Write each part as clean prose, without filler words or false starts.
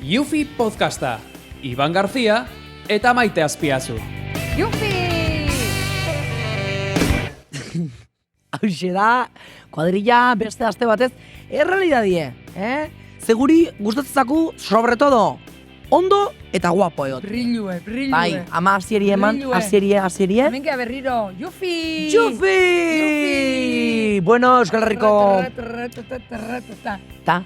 Yufi podcasta, Iban Garzia eta Maite Azpiazu. Yufi! Hauxe da, kuadrilla beste aste batez, errealidadie, Seguri gustatzezaku, sobre todo, ondo eta guapo egot. Brillue. Bai, ama asieri eman, asierie. Hemen gea berriro, Yufi! Yufi! Bueno, Euskal Herriko... Ta.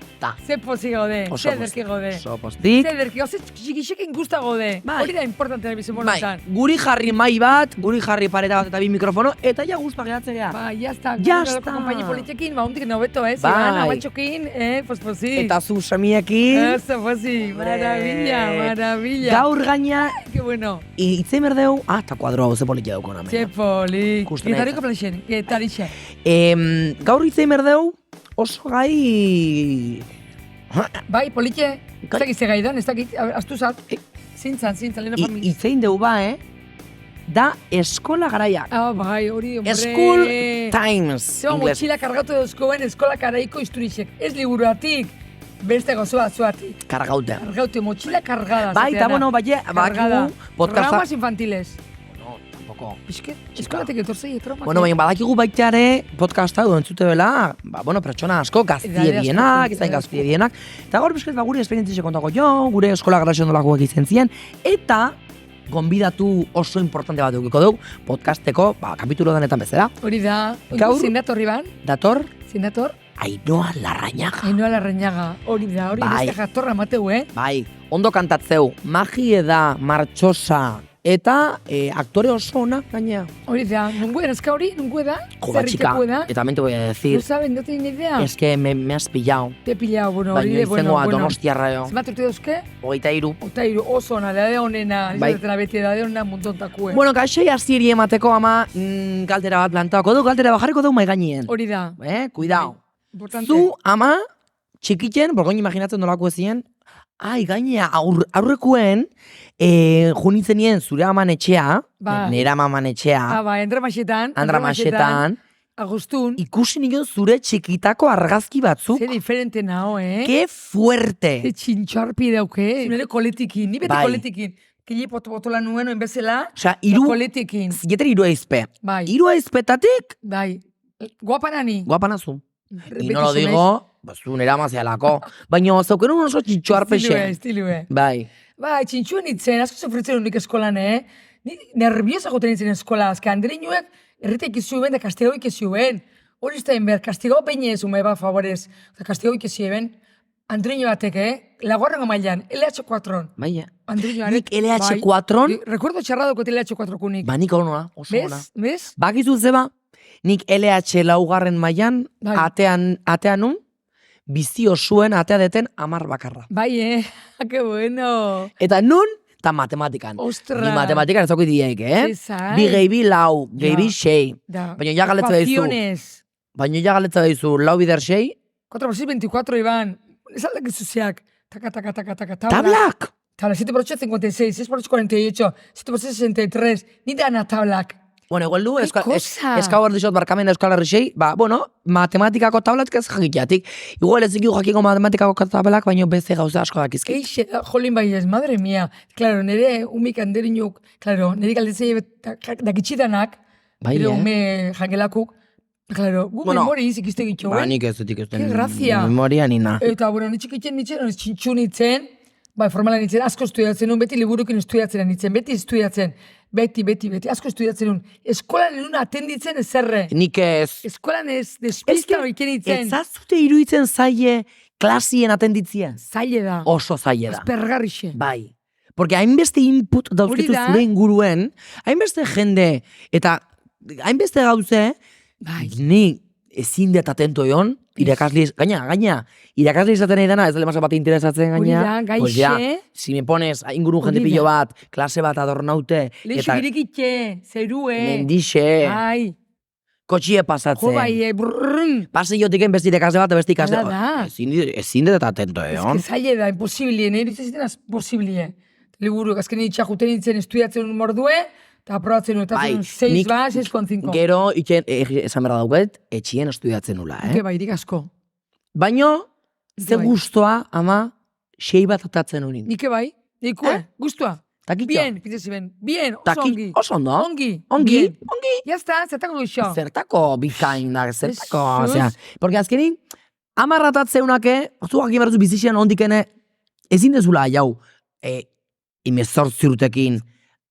Ze pozi gaude, ze ederki gaude. Oso postik. Ze ederki, oze txikixekin guzta gaude. Bai. Hori da importantea bizimun Bai, honetan. guri jarri mai bat, guri jarri pareta bat eta bi mikrofono, eta ja guzpa geratzen gea. Bai, jazta. Jazta. Konpaini politxekin, hondik nobeto, Bai. Ziban, aguantxokin, pozi. Eta zu semiekin. Oso pozi, maravilla. Gaur gaina, Qué bueno. itzei berdeu, eta kuadro hau ze politia daukona. Che polik. Ikusten Getariko planxen, getarixe. Gaur itzei berdeu, oso gai... Bai, politxe, ez dakit ze gaidan, ez dakit, astu zat. Zintzan, leheno familia. Itzein deu ba, da eskola garaiak. Ah, bai, hori, hombre. School times. Zeba motxila kargatu dauzkoen eskola karaiko historisek. Ez liburuatik, beste gozoa zuatik. Kargaute. Kargaute, motxila kargada. Bai, eta bueno, bakigu podcasta... Programas infantiles. No, tampoco. Pisket, eskolatik etorzei, trauma. Bueno, baina badakigu baitare podcasta edo entzute bela, pertsona asko, gaztiedienak, izain gaztiedienak. Eta gaur pisket, gure esperientzize kontako jo, gure eskola garaxo ondolakoak izan zien, eta gonbidatu oso importante bat eukiko dugu, podcasteko, kapitulo denetan bezala. Hori da, Gaur- zindatorri ban, Dator, zindator, Ainhoa Larrañaga. Ainhoa Larrañaga, hori da, Bai. beste jatorra mateu, Bai, ondo kantatzeu, magie da, martxosa, eta aktore oso ona, gainea. Hori da, nungue da, eska hori, nungue da? Joder, chica, Zerritekoa da? eta también te voy a No decir, saben, no tienen idea. es que me has pillado. Te he pillado, bueno, hori Baina de, bueno. izengoa donostiarra jo. Zenbat urte dauzke? 23. Otairu, oso ona, edade honena, Bai. izatela beti edade honena muntontakue. Bueno, kaixei hasieri emateko ama galdera bat plantako du, galdera bat jarriko du mai gainien. Hori da. Cuidao. Importante. Zu ama txikitzen, borgoin imaginatzen nolako ezien, gainea aurrekuen junitzenien zure aman etxea, Ba. nera maman etxea, Ba, Andramaxetan. Andramaxetan, Agustun. ikusi nion zure txikitako argazki batzuk. Ze diferente nao, Ke fuerte. Ze txintxarpi dauke. Nire koletikin, ni beti Bai. koletikin. Kili botola nuen, oin bezala. Osea, hiru, Koletikin. zieter hiru aizpe. Bai. Hiru aizpetatik, Bai. Guapanani. guapanazu. Y Beti no lo zu naiz. digo, zu nera mazialako. Baina zauken oso txintxoarpexe. Estilue. Bai. Bai, txintxuen itzen, asko sofritzen unik eskolan, Ni nerviosa goten itzen eskola, azke Andreinuek erritek izu ben, da kastigau ikizu ben. Hori ez da enber, kastigau peine ez ume, favorez. Kastigau ikizu ben. Andreinu batek, laguarrengo mailan, LH4. Bai, Andreinu nik LH4, Recuerdo txarradoko LH4 kunik. ba nik ona, oso ona. Bez? Bakizu zeba, nik LH laugarren mailan, Bai. atean nun, bizi osuen atea deten 10 bakarra. Bai, que bueno. Eta nun, eta matematikan. Ostra. Ni matematikan ez daukit diaik, Zezai. Bi gehi bi lau, gehi bi sei. Da. Baina ja galetza daizu. Ecuaciones. Baina ja galetza daizu, lau bider sei. 4 por 6, 24, Iban. Ez aldak izuziak. Taka. Tablak! Tabla, 7 por 8, 56, 6 por 8, 48, 7 por 6, 63. Ni dana tablak. Bueno, igual du, cosa! eskau erdizot barkamen Euskal Herrisei, matematikako tablatik ez jakitiatik. Igual ez dikiu jakiko matematikako tablak, baina beste gauza asko dakizki. Eixe, jolin bai ez, madre mia. Claro, nire umik anderinuk, claro, nire galdetzei dakitxidanak, Bai, nire ume jangelakuk, claro, gu memori izikizte gitxo, Nik ez dutik ez Qué grazia. memoria nina. Eta, bueno, nitxikitzen nitzen, txintxu nitzen, bai, formala nitzen, asko estudiatzen nun, beti liburukin estudiatzen nitzen, beti estudiatzen, beti, asko estudiatzen nun. Eskolan nun atenditzen ezerre. Nik ez. Eskolan ez, despista oiken nitzen. Ez zazute iruditzen zaie klasien atenditzia. Zaile da. Oso zaie da. Aspergarrixe. Bai. Porque hainbeste input dauzketu Hori da. zure inguruen, hainbeste jende, eta hainbeste gauze, Bai. ni ezin dut atento egon, irakasli, gaina, irakasli izaten nahi dana, ez dela bat interesatzen Hori gaina. da, Pues ya, gaixe. si me pones ingurun jende Hori da. pillo bat, klase bat adornaute, Leixo eta birikitxe, zerue. mendixe, Bai. kotxie pasatzen. Jo bai, brrrn. Pasillotik beste irakasle bat, beste ikasle. Hala da. Ezin dut atento Ez egon. que zaile da, imposibilie, nire izaten posibilie. Liburu, azken itxakuten nintzen estudiatzen un mordue, eta aprobatzen nuen, eta Bai, 6 nik ba, 6,5. Gero, esan behar dauket, etxien estudiatzen nula, Ke bai, dik asko. Baino, ze Bai. gustoa, ama, sei bat atatzen honin. Nike bai, nikue, gustua. Takitxo. Bien, pintesi ben, bien, oso ongi. Oso ondo. Ongi. Ongi, bien. ongi. Ya está, zertako goixo. Zertako bikain da, zertako, Jesus. osea. Porque azkenin, amarratatzeunake, zu jakin berduzu bizixen ondikene, ezin dezula jau, 18 urtekin,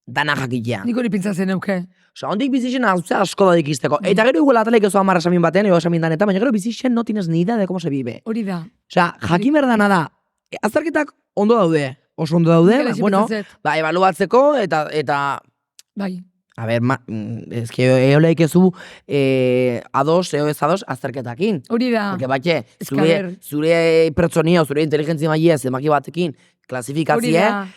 dana jakitea. Nik hori pintzatzen euke. Osa, ondik bizixen asko da dikizteko. Eta gero igual ataleik ez amarra esamin batean, ego esamin danetan, baina gero bizixen no tienes ni idea de cómo se vive. Hori da. Osea, jakin berdana da, azterketak ondo daude, oso ondo daude, Nik ere bueno, pentsatzen. ba, ebaluatzeko, eta Bai. a ber, ez que eoleik ezu ados, ez ados, azterketakin. Hori da. Porque batxe, Ez que, a ber. zure pertsonia, zure inteligentzia maia zenbaki batekin, Hori klasifikatzie, da.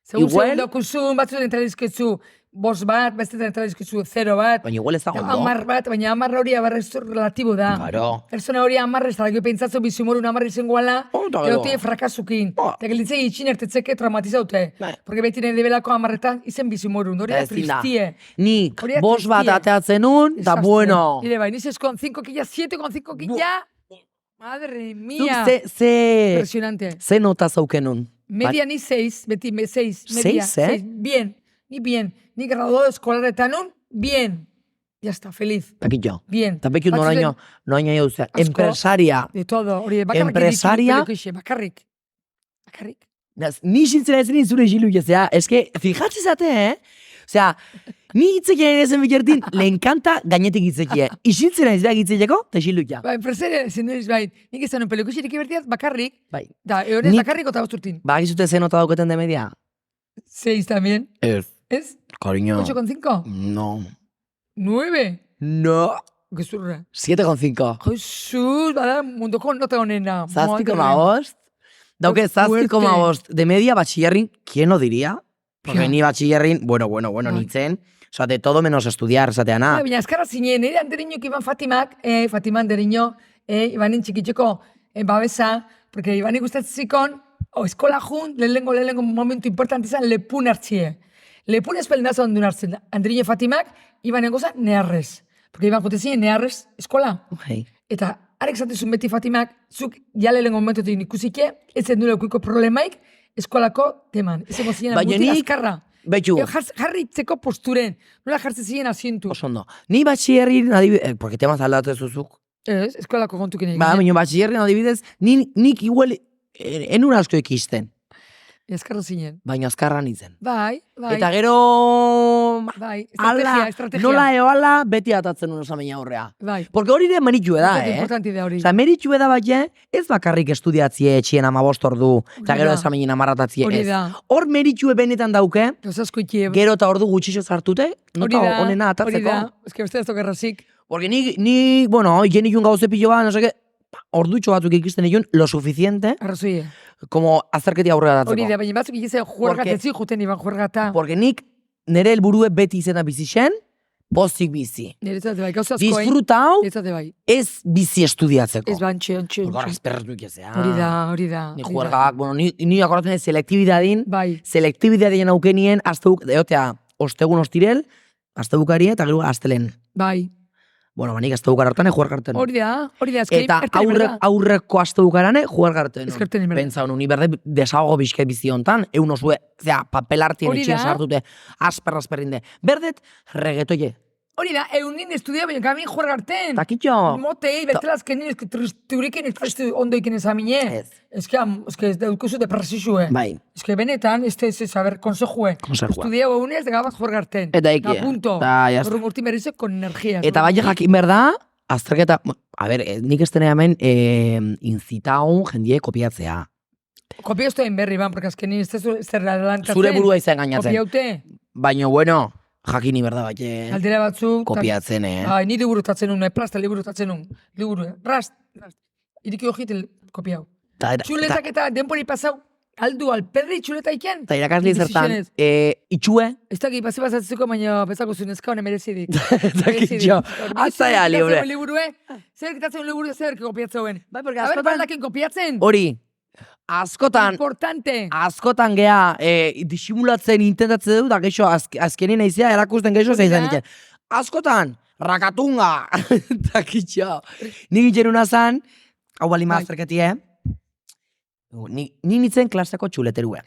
Segun igual- segun dokuzun, batzuen entralizketzu, 5 bat, beste entralizketzu 0 bat, baina igual ez dago ondo. 10 bat, baina 10 hori abarrez relatibo da. Claro. Persona hori 10 ez da, gero pentsatzu bizimorun 10 izangoala, Eta gero. erotie frakazukin. Oh. Eta gelitzei itxin ertetzeke traumatizaute. Bai. Porque beti nire debelako 10etan izen bizimorun, hori da Ezin da. tristie. Nik Hori da bost bat tristie. ateatzen nun, eta Desastre. bueno. Nire bai, nizez con 5 killa, 7,5 killa. Madre Zuk mía. ze Impresionante. nota zaukenun? Media ni 6, beti 6. Media, 6, eh? 6. Bien, ni bien. Ni graduado escolaretan un, bien. Ya está, feliz. Takitxo. Bien. Eta bekit Batzuten- noraino jauzea. Asko. Empresaria. De todo, hori, bakarrik Empresaria- bakarrik. Bakarrik. Ni xintzera ezin zure isilu jazea. Eske, fijatzi zate, Osea, ni hitzekian ezen bikertin, le encanta gainetik hitzekie. Isiltzera ez da hitzeteko, eta isilukia. Ba, empresaria ezin duz, bai. Nik ez zenun pelikusirik ibertiaz, bakarrik. Bai. Da, eurez Nik- bakarrik eta bosturtin. Ba, gizute ze nota dauketen de media? 6 también. Ez. ¿Es? Cariño. 8,5. No. 9. No. Gezurra. 7,5. Jesus, bada mundoko nota honena. 7,5. Dauke Qué fuerte. 7,5 de media bachillerrin, ¿quién lo diría? Porque Ja. ni bachillerrin, bueno, Bai. nintzen. O sea, de todo menos estudiar, esateana. Baina eskarra zinen, nire handeriñok iban Fatimak, Fatima handeriño, ibanen txikitxeko babesa, porque ibanik gustatzen zikon, eskola jun, lehenengo momentu importante izan, lepun hartzie. Lepun espeldazo ondun hartzen, handeriño Fatimak, ibanen goza neharrez. Porque iban jute zinen neharrez eskola. Hey. Eta arek zatezun beti Fatimak, zuk ja lehenengo momentutik ikusike, ez zen dure okuiko problemaik, eskolako teman. Ez ego zinen Baina mutil nik- azkarra. Betxu, Jarri itzeko posturen, nola jartzen ziren asientu. oso ondo. Ni bachillerrin adibidez, porque temaz aldatu zuzuk. Ez, eskolako kontukin egin. Ba, baina bachillerrin adibidez, nik igual enun asko ikisten. Eskarro zinen. Baina azkarra nintzen. Bai. Eta gero... Bai, Ala, estrategia. nola eoala beti atatzen un osamena aurrea. Bai. Porque hori ere meritxue da, Importanti da hori. Osa, meritxue da baina, ez bakarrik estudiatzie etxien 15 ordu, eta Hori gero da. esaminen amarratatzie Hori ez. da. Hor meritxue benetan dauke, Gauzasko ikie. gero eta ordu gutxixo zartute, Hori nota da. honena Hori atatzeko. da. Ez que beste ez tokerrazik. Porque ni bueno, jenikun gauze pilo bat, no seke, ordutxo batzuk ikisten ikun, lo suficiente, Arrazoie. como azterketi aurrera Hori da, datzeko. baina batzuk ikizen juergatetzi juten iban juergata. Porque nik nire helburue beti izena bizixen, pozik bizi. Niretzate bai, gauza asko, Disfruta hau, Niretzate bai. ez bizi estudiatzeko. Ez bantxe, ontxe. Porque azperretu ikezea. Hori da, hori da. Ni hori da. juergak, bueno, ni akordatzen ez selektibidadin, Bai. selektibidadien aukenien, azteuk, deotea, ostegun ostirel, azteukari eta gero astelen. Bai. Bueno, banik azteukar hartan, juergarten. Hori da, azken. Eta aurreko azteukarane, juergarten. Eskerten inberda. Pentsa honu, ni berde desago bizke bizi hontan, eun osue, zera, papelartien Hori etxien da. sartute, asperrinde. Berdet, regetoie. Hori da, eunin estudia, baina gamin juergarten. Takitxo. Motei, bestela azkenin, turiken ez ondo iken ezamine. Ez. Ez que ez daukuzu depresizue. Bai. Ez que benetan, a ver, konsejue. Konsejue. Estudia egunez, de gabaz juergarten. Eta ekie. Da punto. Da, ya está. Horren urti berrize, con energía. Eta bai jakin berda, azterketa, a ber, nik ez dena hemen incitaun jendie kopiatzea. Kopia ez en berri, ban, porque azkenin ez zer adelantatzen. Zure burua izan gainatzen. Kopiaute, Baina, bueno, jakini berda bat, aldera batzuk. kopiatzen, Ai, ni liburutatzen un, plasta liburutatzen un. Liburu, rast. Iriki hojit kopiau. Txuletak eta denpori pasau, aldu alperri txuleta iken. Eta irakasli zertan, itxue, Ez dakit, pasi pasatzeko, baina bezako zunezka hone merezidik. Takitxo, aztaia libre. Liburue, zer kitatzen liburu zer kopiatzeuen. Bai, porque A ver, askotan, baldakin kopiatzen. hori, askotan, Importante. askotan gea, disimulatzen intentatzen du, da geixo, azkenin naizia, erakusten geixo Hori da. zeizan iken. Askotan, rakatunga, takitxo. Nik itxeruna zan, hau bali Bai. mazterketie, Ni nintzen klaseko txuleterue.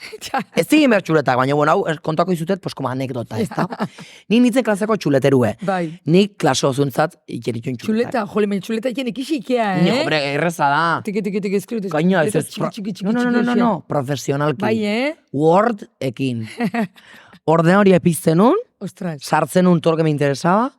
Ez zigin behar txuletak, baina bueno, hau kontako izutet, pues, como anekdota, ez da? Ni nintzen klaseko txuleterue. Bai. Nik klaso zuntzat ikeritun txuletak. Txuleta, jole, men txuleta iken ikixikea, Ni, hombre, erreza da. Tiki, eskrut. Gaina, ez ez. No, profesionalki. Bai, Word ekin. Orden hori epizten nun, Ostras. sartzen nun todo lo que me interesaba,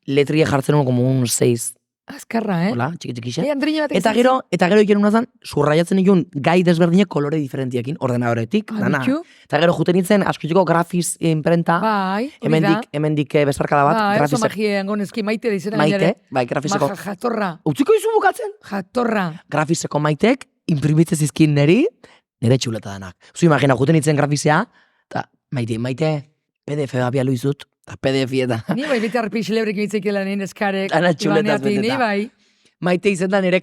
letrie jartzen nun como un 6. Azkarra, Hola, txiki-txikixe. Andriño batek Eta gero iken unazan, subraiatzen ikun gai desberdinek kolore diferentiekin, ordenadoretik, dana. Eta gero juten nintzen, askutiko grafiz imprenta, Bai, hemendik besarkada bat, bai, oso grafizek. magia angonezki maite da izena. Maite, bai, grafizeko. Jatorra. Utziko izu bukatzen? Jatorra. Grafizeko maitek, imprimitzen zizkin nire txuleta danak. Zu imagina, juten nintzen grafizea, eta maite, PDF babialu izut, eta PDF-eta. Ni bai bete arpi xelebrik mitzeikela nien eskarek. Ana txuletaz beteta. Ni bai. Maite izen da nire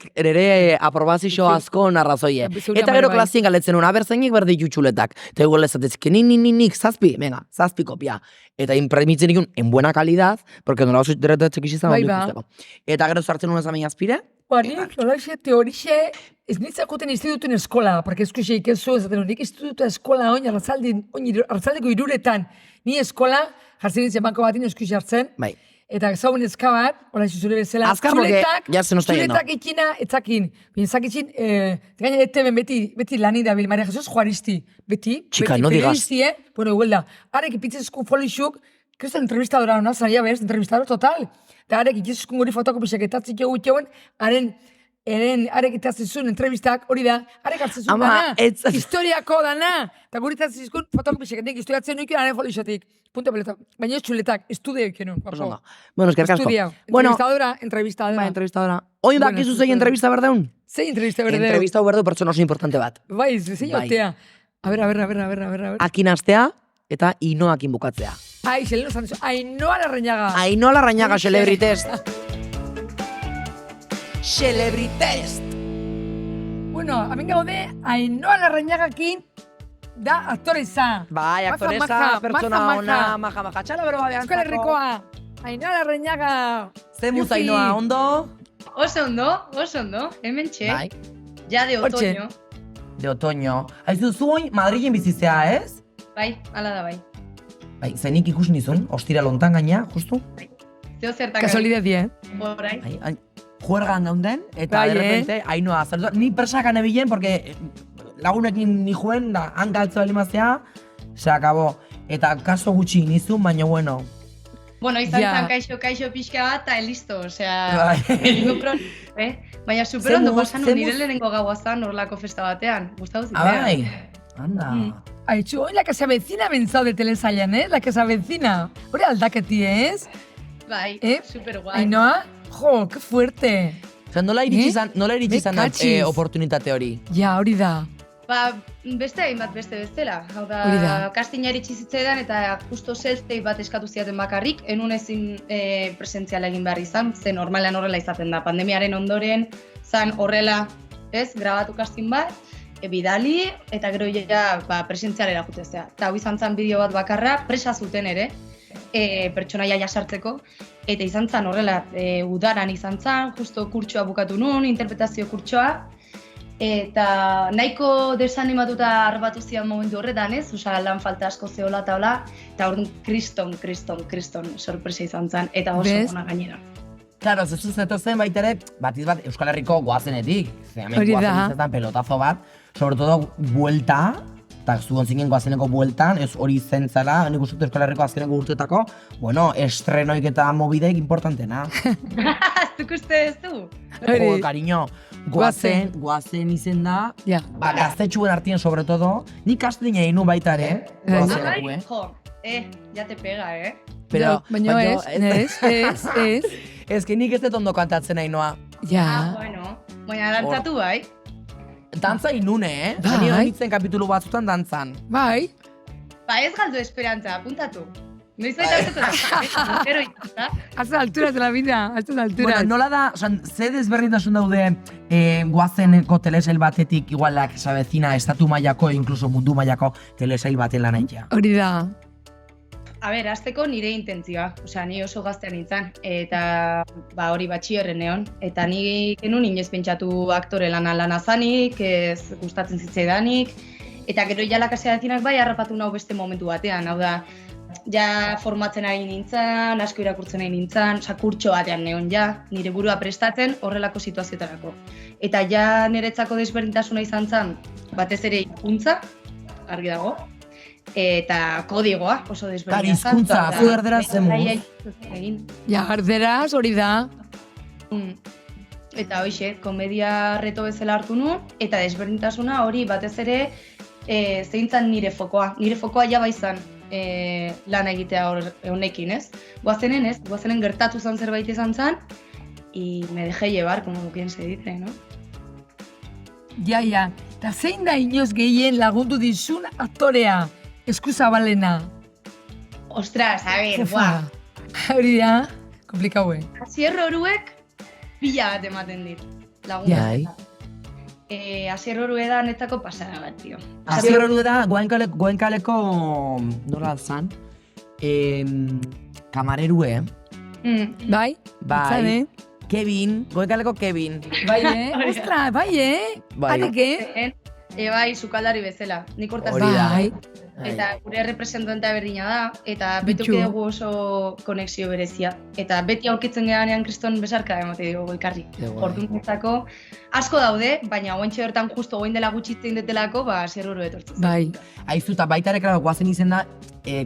aprobazio asko narrazoie. Eta gero klasien galetzen una, berzainik berdi txuletak. Eta igual ezatezik, nik, zazpi, venga, zazpi kopia. Eta imprimitzen ikun, en buena calidad, porque no la oso deretatzek izizan. Bai ba. Eta gero zartzen una zamein azpire. Nik, horixe, teorixe, ez nitzakuten institutuen eskola, porque eskuxe ikezu, ezaten nik institutua eskola oin, arratzaldeko iruretan, ni eskola, jartzen nintzen banko batin eskuxe hartzen, Bai. eta zauen eskabat, hola zure bezala, Azkar, porque ya se nos está yendo. txuletak ikina, etzakin, bintzakitxin, gaina etemen beti lani dabil, Maria Jesus Juaristi, beti, Chica, no digas. Bueno, igual da, arek ipitzezkun folixuk, kriston entrevistadora hona, zaila bez, entrevistador total, eta arek ikitzezkun guri fotokopisek etatzik egutxeuen, arek itatzezun entrevistak, hori da, arek hartzezun dana, historiako dana, eta guri itatzezkun fotokopisek, nik historiatzen nuken aren folixotik, punto pelota, baina ez txuletak, estudio ikenu. Bueno, eskerrik asko. Bueno, Entrevistadora. entrevistadora. Oin dakizu zein entrevista berdeun? Zein entrevista berdeu? Entrevista berdeu pertsona oso importante bat. Bai, zein otea. A ver. Akin astea eta inoakin bukatzea. Ai, Xeleno Santos, Ainhoa Larrañaga. Ainhoa Larrañaga, Celebrites. Celebrites. Bueno, hemen gaude, Ainhoa Larrañagakin da aktoreza. Bai, aktoreza, pertsona ona, maja. Txala bero badean. Euskal Herrikoa. Ainhoa Larrañaga. Zemuz Ainhoa, ondo? Oso ondo, hemen txe. Bai. Ja de otoño. De otoño. Aizu, zuoin Madrilen bizizea, ez? Bai, ala da bai. Bai, zenik ikus nizun, ostira lontan gaina, justu? Zeo zertak. Kasualidad die. Horai. Juergan gaunden, eta Bai, de repente, Ainhoa, saluda. Ni persakan ebilen, porque lagunekin ni juen, da, hankaltzo alimaztea, se acabó. Eta kaso gutxi nizun, baina bueno. Bueno, izan zan kaixo pixka bat, eta listo, osea... Baina super ondo pasan nire lehenengo gaua zan horlako festa batean. Gustatu zitea. Bai, anda. Aitxu, hoy la que se avecina bentzau de telesailan, La que se avecina. Hori aldaketi, ez? Bai, super guai. Ainhoa, jo, que fuerte. Osa, nola iritsi izan oportunitate hori? Ja, hori da. Ba, beste hainbat bestela. Hau da, kastina iritsi zitzaidan eta justo self-tape bat eskatu ziaten bakarrik, enun ezin presentziala egin behar izan, ze normalan horrela izaten da. Pandemiaren ondoren, zan horrela, grabatu kastin bat, bidali, eta gero ja presentzialera jutezea. Eta hau izan zan bideo bat bakarra, presa zuten ere, pertsonaia jasartzeko, eta izan zan horrela, udaran izan zan, justo kurtsoa bukatu nun, interpretazio kurtsoa, eta nahiko desanimatuta arbatu zian momentu horretan, ez? Osa, lan falta asko zehola eta hola, eta orduan kriston sorpresa izan zen, eta oso ona gainera. Claro, zezu zetozen baitere, batiz bat Euskal Herriko goazenetik. Hori da. Goazen pelotazo bat, sobre todo buelta, eta zuon zingen goazeneko bueltan, ez hori zentzala, nik uste Euskal Herriko azkeneko urteetako, bueno, estrenoik eta mobideik importantena. Zuk uste ez du? Jo, cariño, goazen izen da, gaztetxuen artien sobre todo, nik kastin egin nu baita ere, goazeneko, Jo, ya te pega, Pero, baina ez. Ez que nik ez dut ondo kantatzen Ainhoa. Ja. Bueno, baina dantzatu bai. Dantza inune, Bai. Ni honitzen kapitulu batzutan dantzan. Bai. Ba ez galdu esperantza, apuntatu. Noiz baita ez da? Hasta alturas de la vida, hasta alturas. Bueno, nola da, ze desberdintasun daude goazeneko telesail batetik, igual la que se avecina estatu mailako, incluso mundu mailako telesail baten lan aitea. Hori da. hasteko nire intentzioa, ni oso gaztean nintzen, eta hori batxillerren neon, eta ni genuen inoiz pentsatu aktore lana zanik, ez gustatzen zitzaidanik, eta gero ja lakasea dezinak bai harrapatu nau beste momentu batean, hau da, ja formatzen ari nintzen, asko irakurtzen ari nintzen, kurtxo batean neon ja, nire burua prestatzen horrelako situazioetarako. Eta ja niretzako desberdintasuna izan zen, batez ere hizkuntza, argi dago, eta kodigoa oso desberdina zen. Hizkuntza, zu erderaz zemuz. Ja, erderaz hori da. Eta hoxe, komedia reto bezala hartu nuen, eta desberdintasuna hori batez ere zeintzan nire fokoa. Nire fokoa ja baizan lan egitea honekin, ez? Guazenen gertatu zan zerbait izan zan, y me dejé llevar, como quien se dice, ¿no? Ja. Eta zein da inoz gehien lagundu dizun aktorea, eskuzabalena? Ostras, a ver, guau. Hori da, komplikaue. Asier Oruek pila bat ematen dit, lagundu. Asier Orue da netzako pasada bat, tio. Asier Orue da, Goenkaleko nola zan, kamarerue, Bai? Bai. Kevin, Goenkaleko Kevin. Bai, ostra, bai, Haneke? Bai, sukaldari bezala, nik hortaz Hori da. Bai. Eta gure representantea berdina da, eta beti dugu oso konexio berezia. Eta beti aurkitzen gehanean kriston besarka emate dugu ikarri. Ordunetzako asko daude, baina oentxe bertan justo oin dela gutxitzen detelako, zerruru etortzen. Bai. Aizu, eta baita ere, guazen izen da,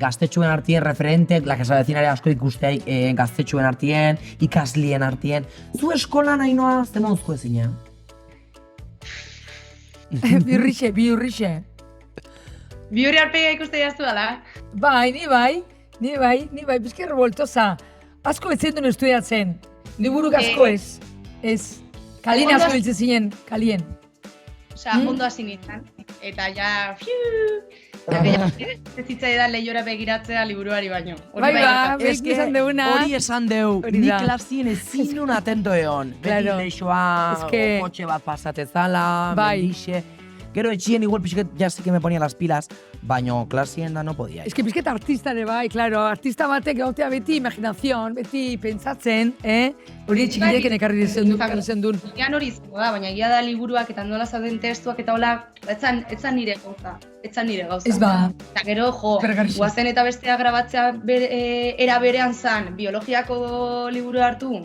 gaztetxuen artien referentek, la casa vecinare asko ikustea gaztetxuen artien, ikaslien artien. Zu eskolan hainoa zemonzko ezina? Biurrixe. Bihuri arpega ikuste jaztu dala. Bai, ni bai, bizker revoltosa. Asko ez zendun estudiatzen. Liburuk asko ez. Ez. Kalien asko biltzen zinen, kalien. Osa, ondo hasi nintzen. Eta ja, ez zitzaidan lehiora begiratzea liburuari baino. Bai, beki esan deuna. Hori esan deu, ni klasien ezin nun atento egon. Beti leixoa, kotxe bat pasatezala, mendixe. Gero etxien igual pixket ya sí que me ponía las pilas, baino klasien da no podia. Ez que pixket artistare bai, claro, artista batek gautea beti imaginazion, beti pentsatzen, hori txikileken ekarri zen duen. Egan hori izango da, baina egia da liburuak eta nola zauden testuak eta hola, etzan nire gauza. Ez ba. Eta gero, guazen eta bestea grabatzea era berean zan, biologiako liburu hartu,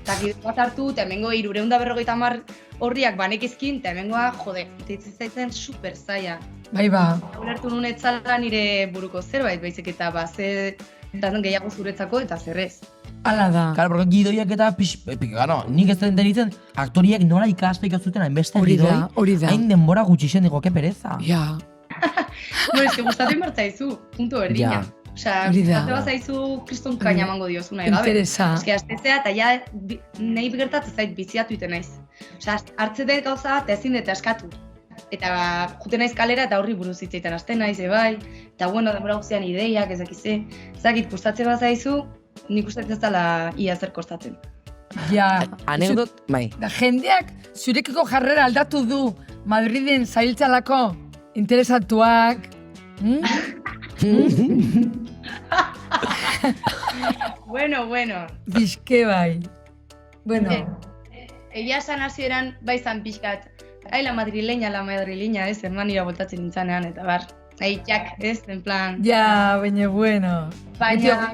eta gidez bat hartu, eta hemengo 350 horriak banekizkin, eta hemengoa, zaitzen super zaila. Bai ba. Ulertu nun etzala nire buruko zerbait, baizik eta ze gehiago zuretzako eta zerrez. Hala da. Claro, porque gidoiak eta nik ez denitzen aktoriak nola ikastu ikazuten hainbeste gidoi. Hori da. Hain denbora gutxixen digo, que pereza. Ja. Bueno, es que gustatu inbertzaizu, punto berdina. Osea, gustatu bazaizu kriston kaina emango diozu nahi gabe. Interesa. Eske astezea eta ja nahi gertatzen zait biziatu iten naiz. Osea, hartze dut gauza eta ezin dut askatu. Eta jute naiz kalera eta horri buruz hitz egiten hasten naiz, bai. Eta bueno, denbora guztian ideiak, ez dakize. Ezakit gustatzen bazaizu, nik ustetzen ez dela ia zer kostatzen. Ja. Anekdot, bai. Da jendeak zurekiko jarrera aldatu du Madriden zailtzalako interesatuak. Bueno. Bizke bai. Bueno. Egia esan hasieran bai zan pixkat. La madrileña, ez, hermanira voltatzen nintzanean, eta bar. Jak, ez, en plan... Ja, baina bueno. Baina,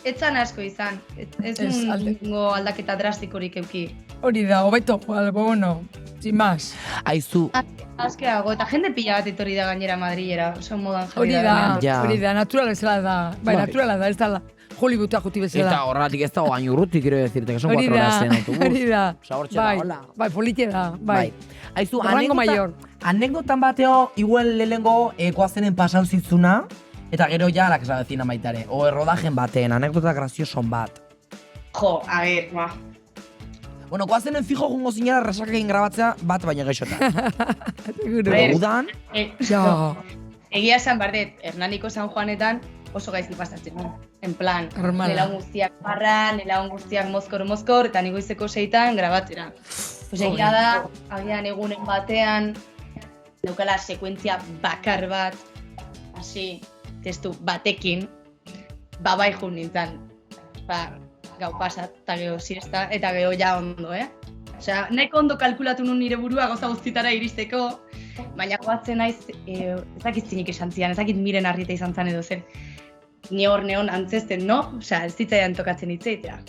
etzan asko izan. Ez nungo aldaketa drastikorik euki. Hori da, hobeto, bueno, sin más. Aizu. Azkeago, eta jende pila bat etorri da gainera Madrilera, oso modan jarri da. Hori da, natural bezala da. Bai, naturala da, ez da Hollywooda juti bezala. Eta horretik ez dago baino urruti, quiero decirte, que son 4 horas en autobús. Hori da, bai, politia da, bai. Aizu, anekdotan bateo, igual lehengo koazenen pasau zitzuna, eta gero ja, la que se avecina maitare. O errodajen baten, anekdota grazioson bat. Jo, a ver, ba. Bueno, koazenen fijo jungo zinera resakakin grabatzea bat baino geixotan. Udan? Egia esan bardet, Hernaniko San Juanetan oso gaizki pasatzen. En plan, nela guztiak barran, nela guztiak mozkor, eta nigo izeko 6etan grabatzera. Egia da, agian egunen batean, daukala sekuentzia bakar bat, hasi, testu batekin, bai jun nintzen. Gau pasat, eta geho siesta, eta geho ja ondo, Osea, nahiko ondo kalkulatu nun nire burua gauza guztitara iristeko, baina goatzen naiz, ezakit zinik esan zian, ezakit miren harrita izan zen edo zen. Ni hor neon antzesten, no? Osea, ez zitzaidan tokatzen hitzeitea.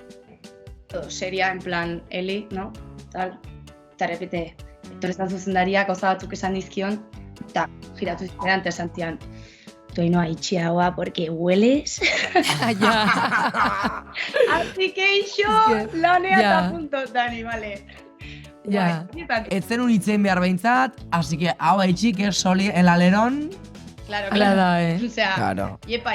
Todo seria, en plan, Eli, no? Tal, eta repete, etorrezan zuzendaria, gauza batzuk esan dizkion, eta giratu zitzaidan, eta esan zian, Toinoa itxiagoa, porque hueles. Así que ixo, lanea eta punto, Dani, vale. Ja, ez zen unitzen behar behintzat, así que hau haitxik ez soli el alerón. Claro, Osea, claro. Yepa.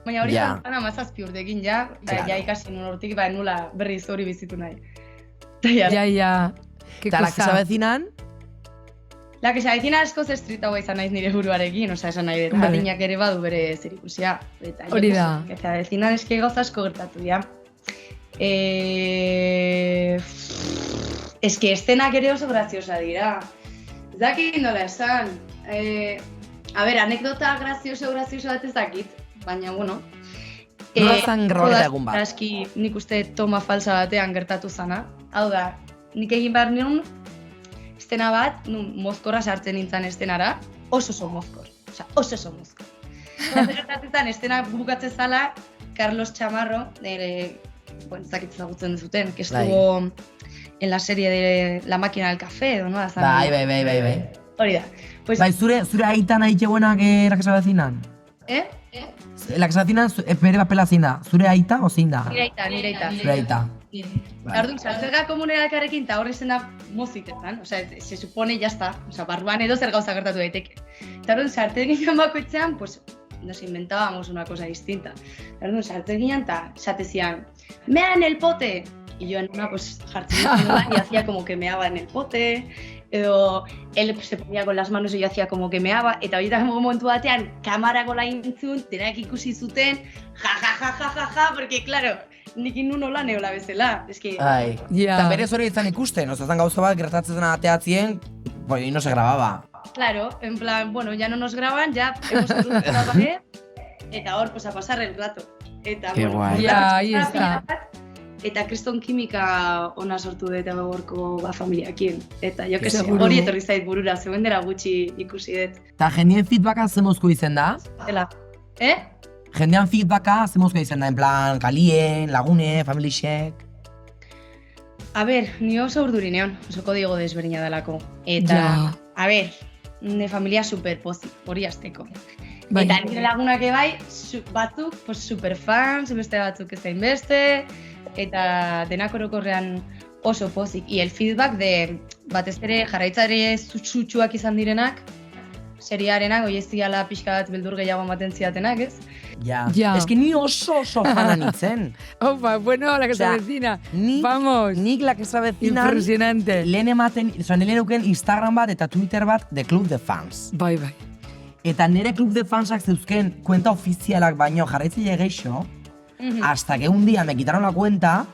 Baina hori zantzan amazazpi urtekin, ja ikasi nun hortik, nula berriz hori bizitu nahi. Ja. Eta la que se avecinan? La que se avecina askoz estritagoa izan naiz nire buruarekin, osea, esan nahi dut, adinak ere badu bere zerikusia. Hori da. Que se avecinan eski gauza asko gertatu dira. Eski estenak ere oso graziosa dira. Ez dakit nola esan. A ber, anekdota grazioso bat ez dakit, baina, bueno. Nola zan grabaketa egun bat? Eski nik uste toma falsa batean gertatu zana. Hau da, nik egin behar nion, estena bat, mozkorra sartzen nintzen estenara, oso mozkor. Osea, oso mozkor. Gertatzen estena bukatzen zala, Carlos Chamarro, bueno, ez dakit ezagutzen duzuten, que estuvo en la serie de La Máquina del Café, edo, no? Bai. Hori da. Bai, zure aitan aitxe buenak la que se avecinan? La que se avecinan, bere papela zein da? Zure aita o zein da? Nire aita. Zure aita. Orduan, sartzerga komunelakarekin eta horre zena mozitetan, osea, se supone, jazta, osea, barruan edo zer gauza gertatu daiteke. Eta orduan, sartzergin bakoitzean, pues, nos inventábamos una cosa distinta. Orduan, sartzergin eta esatezian, mea en el pote! Y yo en una, pues, jartzen y hacía como que meaba en el pote, edo, él se ponía con las manos y yo hacía como que meaba, eta horietako momentu batean, kamarako laintzun, denak ikusi zuten, ja, porque, claro, nik nun nola neola bezala, eski... Eta berez hori izan ikusten, ozazan gauza bat gertatzen ateatzien, pues, y no se grababa. Claro, en plan, bueno, ya no nos graban, ya hemos cruzado la pared, eta hor, pues, a pasar el rato. Eta, Qué bueno, guay. Ahí está. Eta kriston kimika ona sortu dut gaurko familiakin. Eta jo que Seguro. hori etorri zait burura, zeuen dela gutxi ikusi dut. Eta jendien feedbacka zemozko izen da? Dela, Jendean feedbacka zemozko izen da, en plan, kalien, lagune, familixek. A ber, ni oso urduri neon, oso kodigo desberdina delako. Eta, a ber, ne familia super pozik, hori azteko. Eta nire lagunak bai, batzuk, pues, super fans, beste batzuk ez zain beste, eta denak orokorrean oso pozik. I el feedback de, batez ere, jarraitzare zutsuak izan direnak, seriarenak, oi ez diala pixka bat beldur gehiago ematen zidatenak, ez? Ja. Ez que ni oso fana nintzen. Opa, bueno, la que se avecina. Vamos. Nik la que se avecina. Impresionante. Lehen ematen, nire euken Instagram bat eta Twitter bat de Club de Fans. Bai. Eta nire Club de Fansak zeuzken kuenta ofizialak baino jarraitzaile geixo, hasta que un día me quitaron la cuenta,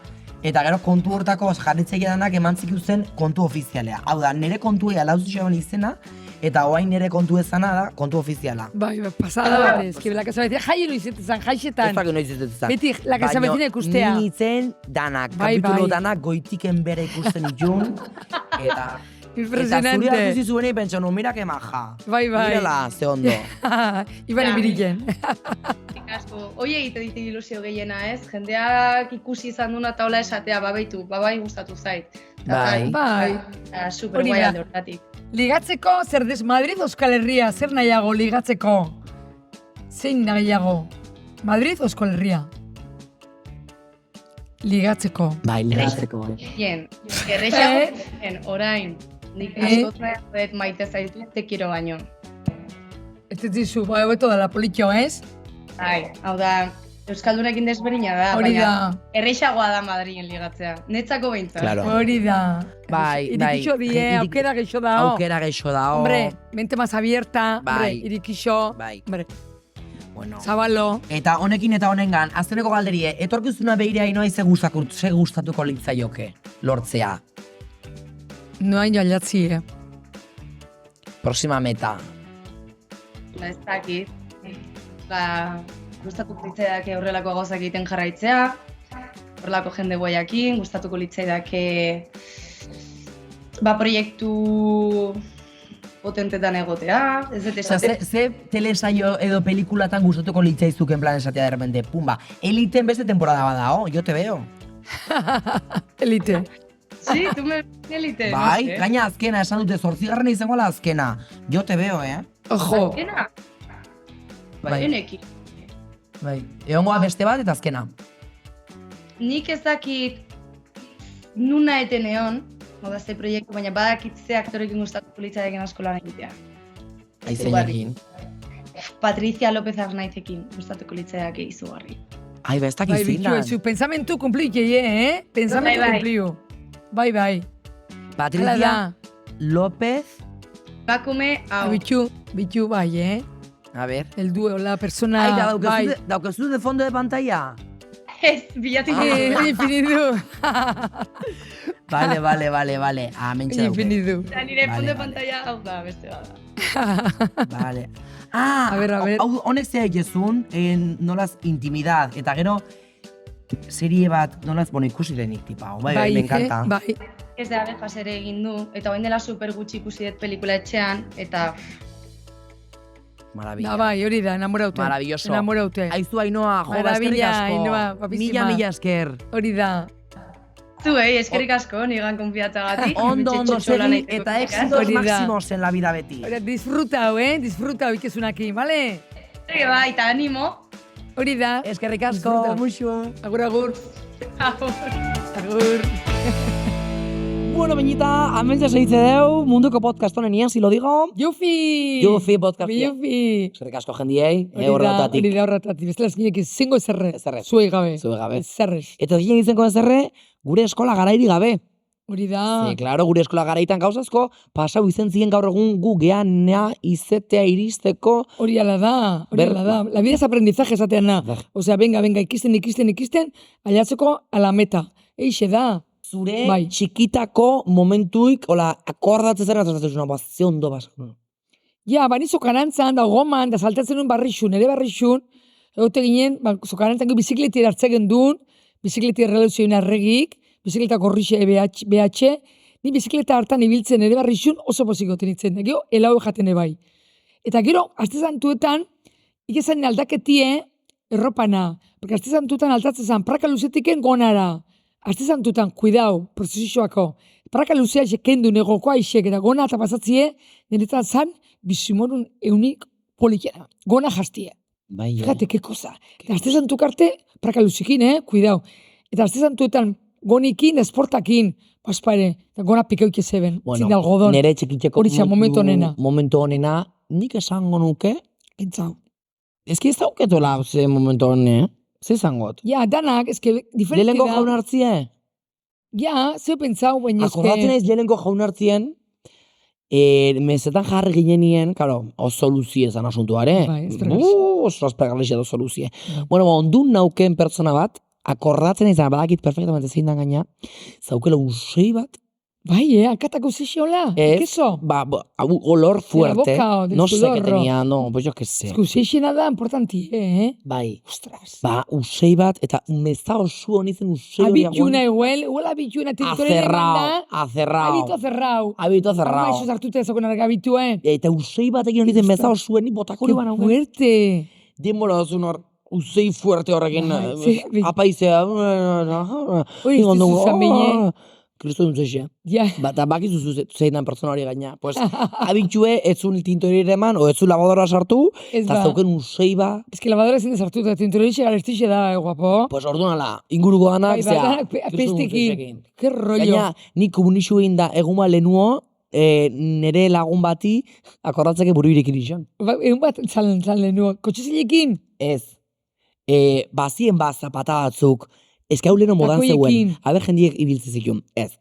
eta gero kontu hortako jarraitzaile danak eman zikuzten kontu ofizialea. Hau da, nire kontua alauzitxoan izena, eta oain nire kontu ezana da, kontu ofiziala. Bai, pasada bat ez, que la que se avecina, jai noizetetan, jaixetan. Ez dakit noizetetan. Beti, la que se avecina ikustea. Baina nintzen danak, kapitulo danak goitiken bere ikusten itxun, eta... Impresionante. Eta zure hartu zizuenei pentsa, no, mira que maja. Bai. Mirala, ze ondo. Iban ibiriken. Asko, hoi egite dit ilusio gehiena, ez? Jendeak ikusi izan duna taula esatea, babaitu, babai gustatu zait. Bai. Super guai alde hortatik. Ligatzeko, zer des Madrid, Euskal Herria, zer nahiago ligatzeko? Zein nahiago? Madrid, Euskal Herria? Ligatzeko. Bai, ligatzeko. Bien, errexago, orain. Nik askotzen maite zaitu, te quiero baino. Ez dizu, bai, hobeto da la politxo, ez? Bai, hau da, Euskaldunekin desberdina da, baina errexagoa da Madrilen ligatzea. Netzako behintzat. Claro. Hori da. Bai. Irikixo die, aukera geixo da. Aukera geixo da. Hombre, mente más abierta, hombre, irikixo. Bai. Hombre, bueno. Zabalo. Eta honekin eta honengan, azteneko galderie, etorkizuna behirea inoa ze gustatuko litzaioke lortzea? Noain joalatzi, Próxima meta. Ez dakit. gustatuko litzaidake horrelako gauzak egiten jarraitzea, horrelako jende guaiakin, gustatuko litzaidake proiektu potentetan egotea, ez dut esaten. Ze telesaio edo pelikulatan gustatuko litzaizuken plan esatea de repente, pumba, Eliten beste temporada badao, yo te veo. Elite. Sí, tu me Elite. Bai, no sé. gaina azkena, esan dute 8. izango la azkena. Yo te veo, Ojo. Azkena? Bai. Enekin. Bai, egongoa beste bat eta azkena. Nik ez dakit nuna eten egon, oda ze proiektu, baina badakit ze aktorekin gustatuko litzaidaken asko lan egitea. Aizenekin. Patricia López Arnaizekin gustatuko litzaidake izugarri. Ai, ba, ez dakit Bai, zein bitu, da. zu pensamentu kumpliu, Pensamentu Bai, bai. kumpliu. Bai. Patricia Hala da. López, Bakume, hau. Bitu, bai, a ver. El duo, la persona... Ai, da, bai. daukazu de fondo de pantalla? Ez, bilatu Infinitu. Vale. Mentxe dauke. Infinitu. Eta nire Vale, fondo vale. pantalla hau da, beste bada. Vale. Ah, A ver. hau honek zea egizun, nolaz intimidad, eta gero serie bat, nolaz, ikusi denik tipa, hau, bai, me encanta. Bai. Ez da Abejas ere egin du, eta orain dela super gutxi ikusi dut pelikula etxean, eta Maravilla. Da, bai, hori da, enamoraute. Maravilloso. Enamoraute. Aizu Ainhoa, jo, eskerrik Maravilla, asko. Ainhoa, guapísima. Mila esker. Hori da. zuei, eskerrik asko, nigan konfiatzagatik. Ondo, segi, eta éxitos Hori da. máximos en la vida beti. Hori, disfrutau, disfrutau ikesunakin, bale? Bai, eta animo. Hori da. Eskerrik asko, Disfruta. muxu. Agur. Agur. Agur. Bueno, Beñita, hemen seitze deu, munduko podcast honen ian, si lo digo. Yufi podcast. Yufi. Eskerrik asko jendiei, Hori horretatik. da horretatik. Bestela eskinek zingo ezerre. Ezerre. Zuei gabe. Zuei gabe. Ezerrez. Eta ginen izenko ezerre, gure eskola garairi gabe. Hori da. Ze, claro, gure eskola garaitan gauzazko, pasau izen ziren gaur egun gu geanea izetea iristeko. Hori ala da. La vida es aprendizaje esatean na. Ber. Osea, venga, ikisten, aiatzeko a la meta. Eixe da. Zure Bai. txikitako momentuik, hola, akordatzen zera, eta zena, ze ondo bas. Ja, bani zokarantzan, da goman, da saltatzen nuen barrixun, ere barrixun, egote ginen, zokarantzan bizikleti hartzen duen, bizikleti erreluzioen arregik, bizikleta korrixe BH, ni bizikleta hartan ibiltzen ere barrixun oso poziko tenitzen, da gero, elau jaten bai. Eta gero, azte zantuetan, ikezan aldaketie erropana, porque azte zantuetan altatzen zan, praka luzetiken gonara. Azte zantutan, kuidau, prozesioako, praka luzea kendu negoko aixek, eta gona eta pasatzie, niretzat zan, bizimorun eunik polikera. Gona jastie. Bai, Fíjate, qué cosa. Eta azte zantukarte, praka luzikin, kuidau. Eta azte zantuetan, gonikin, esportakin, paspare, eta gona pikeuk ezeben, zin de algodon. Nere txikitxeko Hori zan, momentu honena. Momentu honena, nik esango nuke, Entzau. eski ez dauketola ze momentu hone, ze esangot? Ja, danak, eske, diferentzia Lehenko da. jaun hartzien? Ja, zeu pentsau, baina Akordatzen ez lehenko jaun hartzien, mesetan jarri ginenien, claro, oso luzie ezan asuntuare. Bai, eskerrik Oso azpergarlixia oso luzie. Bueno, ondun nauken pertsona bat, akordatzen izan, badakit perfectamente zein dan gaina, zaukela usei bat, bai, akatako zixola, keso. olor fuerte. boca, del No sé sudor. qué tenía, no, pues yo qué sé. Zixena da, importanti, Bai, Ostras. usei bat, eta meza osu honitzen usei hori Abitxuna igual abitxuna territorio Acerrao. cerrau. Habito cerrao. Eso sartute ezakon arga abitu, Eta usei batekin honitzen meza osuen, ni botako hori Qué bana. fuerte. Denbora dozun hor, usei fuerte horrekin, Bai, apaizea. Hori ez dizuzan bine. Kristo duntzexea. Ja. Eta bakizu zeinan pertsona hori gaina. Pues, abitxue, etzun tintori eman, o etzun lavadora sartu, Ez eta ba. zauken usei ba, Ez que lavadora ezin sartu, eta tintorixe garestixe da, guapo. pues orduan ala, inguruko ganak, Bai, zea, danak Kristo pestekin. duntzesekin. Qué rollo. Gaina, nik komunixu egin da, egun ba lehenuo, nere lagun bati, akordatzeke buru irekin izan. Egun bat zalen nuo. Kotxezilekin? Ez. Bazien zapata batzuk, eske hau leheno modan Takoiekin. zeuen. Aber jendiek ibiltze zikun. Ez.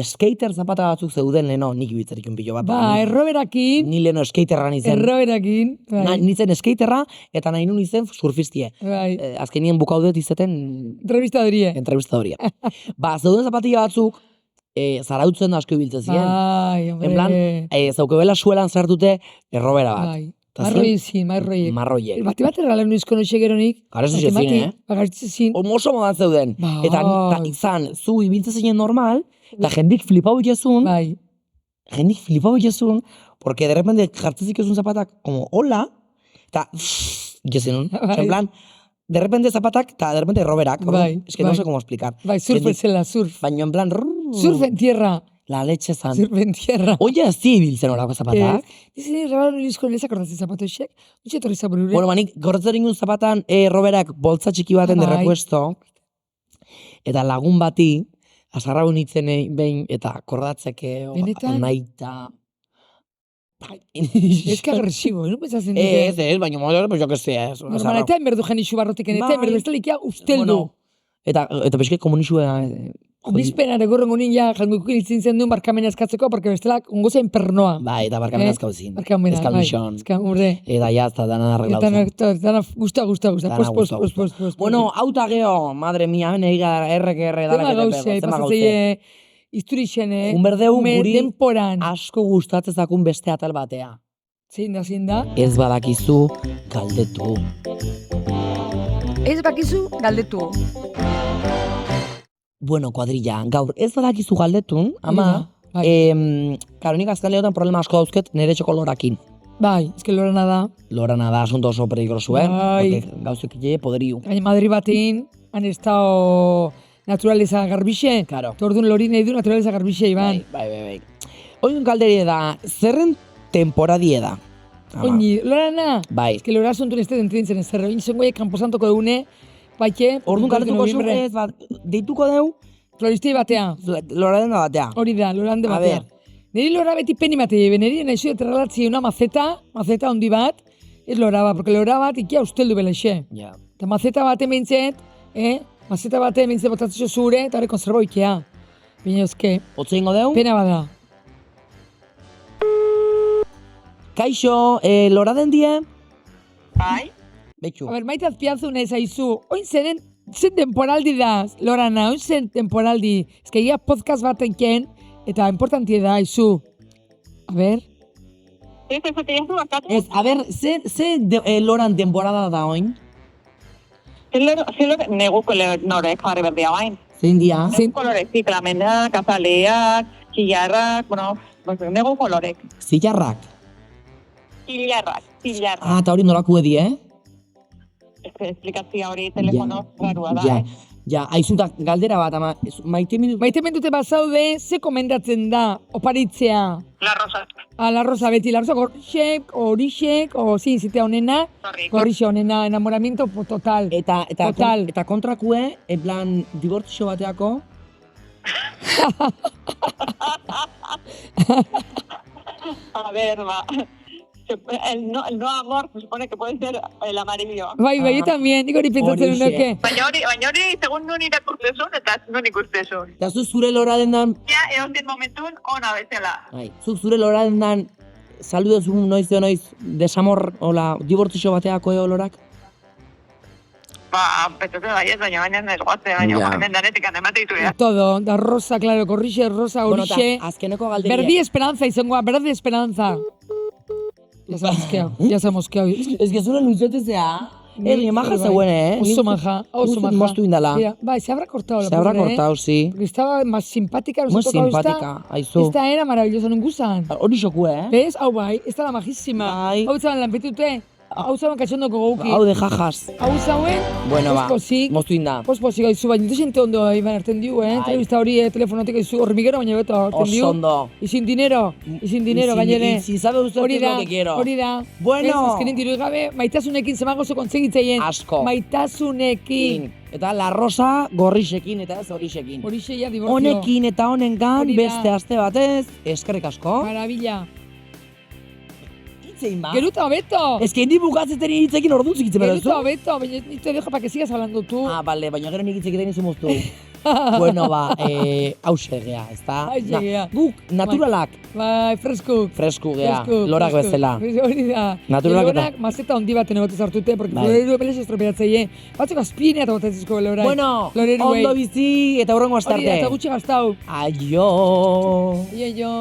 Skater zapata batzuk zeuden leheno, nik ibiltze zikun pilo bat. Ba, erroberakin. Ni leheno skaterra nizen. Erroberakin. Bai. Nitzen skaterra, eta nahi nun izen surfistie. Bai. Azkenien bukaudet izeten Entrevistadorie. entrevistadoria. Zeuden zapatilla batzuk, zarautzen da asko ibiltze ziren. Bai, hombre. En plan, zaukebela suelan zartute errobera bat. Bai. Marroiek. Bati bat erralen nuizko noixe geronik. Garezu zezin, Garezu zezin. Oso modan zeuden. Eta izan, zu ibintze zinen normal, eta jendik flipau ikezun. Bai. Jendik flipau ikezun, porque de repente jartzezik ezun zapatak, como, hola, eta ikezen, en plan, de repente zapatak, eta de repente roberak. Bai. Es que no sé cómo explicar. Bai, surf ezela, surf. Baina en plan, Surf en tierra. La leche zan. Surf en tierra. Oie azti ibiltzen horako zapatak. Dizien, rabalo nizko nezak ordatzen zapatoixek. Utxe torri zaburure. Bueno, manik, gortzen ingun zapatan roberak boltza txiki baten de repuesto, eta lagun bati, azarra bonitzen behin, eta kordatzeke, naita... Ez que agresibo, no pensatzen dute? Ez, baina modo, pues jo que sé, ez. Normala, eta enberdu jenixu barrotik, eta enberdu bestalikia usteldu. Eta peixke komunixua... Bizpenare gorren gunin ja, jangukukin itzin zen duen barkamena eskatzeko, porque bestelak ungo zen pernoa. Bai, eta barkamena eskautzin. Barkamena, bai. Eta ya, eta dana arreglautzen. Dana gusta. Post. Bueno, auta geho, madre mia, hene higa erre, dala gauze, pasatzei izturixene, unberdeu guri denporan. Asko gustatzezakun beste atal batea. Zein da? Ez badakizu, galdetu. Ez bakizu, galdetu. Bueno, kuadrilla, gaur, ez badakizu galdetun, ama, karo, nik azkan lehotan problema asko dauzket nire txoko lorakin. Bai, ez que lorana da. Lorana da, asunto oso peligrosu, Bai. Gauzek ille poderiu. Gaina Madri batein, han estao naturaleza garbixe. Claro. Tordun lori nahi du naturaleza garbixe, Iban. Bai. Oin galderi da, zerren temporadie da? Oini, lorana? Bai. Ez que lora asuntu neste dentritzen ez zerre. Oin zengoiek kanposantoko egune, baike... Orduan galdetuko zu ez, deituko deu? Floristei batea. Loranda batea. Hori da, lorande batea. Neri lora beti peni mate jebe, neri nahi zuet errelatzi una maceta handi bat, ez lora bat, porque lora bat ikia usteldu belexe. Ja. Eta maceta bate meintzet, maceta bate meintzet botatzeko zure, eta hori konserbo ikia. Baina euske. Otze ingo deu? Pena bada. Kaixo, lora den die? Bai. Betxu. A ber, maite azpiazun ez aizu, oin zen temporaldi da, Lorana, oin zen temporaldi. Ez que ia podcast baten ken, eta importantie da, aizu. A ber? Ez, a ber, ze loran temporada da oin? Zilor neguko norek jarri berdia bain. Zein dia? Kolorek, ziklamenak, azaleak, killarrak, bueno, negu kolorek. Zillarrak? Killarrak. Ah, eta hori nolako edi, Esplikazia hori telefono garua da, Ja, aizuta, galdera bat, ama, maite Maite bazaude, ze komendatzen da, oparitzea? La Rosa. La Rosa, beti, La Rosa gorixek, o zin zitea honena, gorrixe honena, enamoramiento total. Eta kontrakue, en plan, dibortzio bateako? A ver, va. El no amor se supone que puede ser el amarillo. Bai, yo también, nik hori pentsatzen unoke. Baina hori, segun nun irakurtezun, eta nun ikustezun. Eta zu zure lora dendan... Ja, egon momentun, ona bezala. Zuk zure lora dendan, saludezun noiz, desamor, hola, dibortzio bateako lorak? Petute baiez, baina ez guazte, baina hemen danetik anemate ditu, Todo, da rosa, claro, gorrixe, rosa, horixe. Azkeneko galderia. Berdi esperanza izangoa, berdi esperanza. Ya se ha mosqueado. Ez que zure luzetezea, maja zeuen, Oso maja. Moztu indala. Bai, se habrá cortado la Se habrá cortado, sí. Porque estaba más simpática. Muy simpática, aizu. Esta era maravillosa, non guzan. Hori xokue, ¿Ves? Hau bai, esta da majísima. Bai. Hau zaban lanpetute. Hau zaban katxondoko gauki. Hau de jajas. Hau zauen, Bueno, ba, pospozik. moztu inda. Pospozik, haizu, baina gente ondo iban hartzen diu, Entrevista hori telefonotik haizu hormiguero, baina beto hartzen diu. Oso ondo. Y sin dinero, gainere. Y si sabe usted qué es lo que quiero. Hori da. Bueno. Azkenin diru gabe, maitasunekin zemagozo kontzegitzeien. Asko. Maitasunekin. Eta La Rosa gorrixekin eta ez horixekin. Horixe ja divorcio. Honekin eta honengan Hori da. beste aste batez, eskerrik asko. Maravilla. Itzein ba. Geruta hobeto. Ez que indi bukatzeten hitzekin orduan zikitzen bera Geruta hobeto, baina ni te dejo para que sigas hablando tú. Ah, vale, baina gero nik hitzekiten izu moztu. Bueno, ba, hause gea, ezta? Hause gea. Guk, naturalak. Bai, fresku. Fresku gea, lorak bezala. Hori da. Naturalak eta. Lorak mazeta hondi baten egotez hartute, porque loreru beles estropeatzeie. Batzuk azpine eta botatzizko lorak. Bueno, ondo bizi eta hurrengo astarte. Hori da, eta gutxi gaztau. Aio. Aio.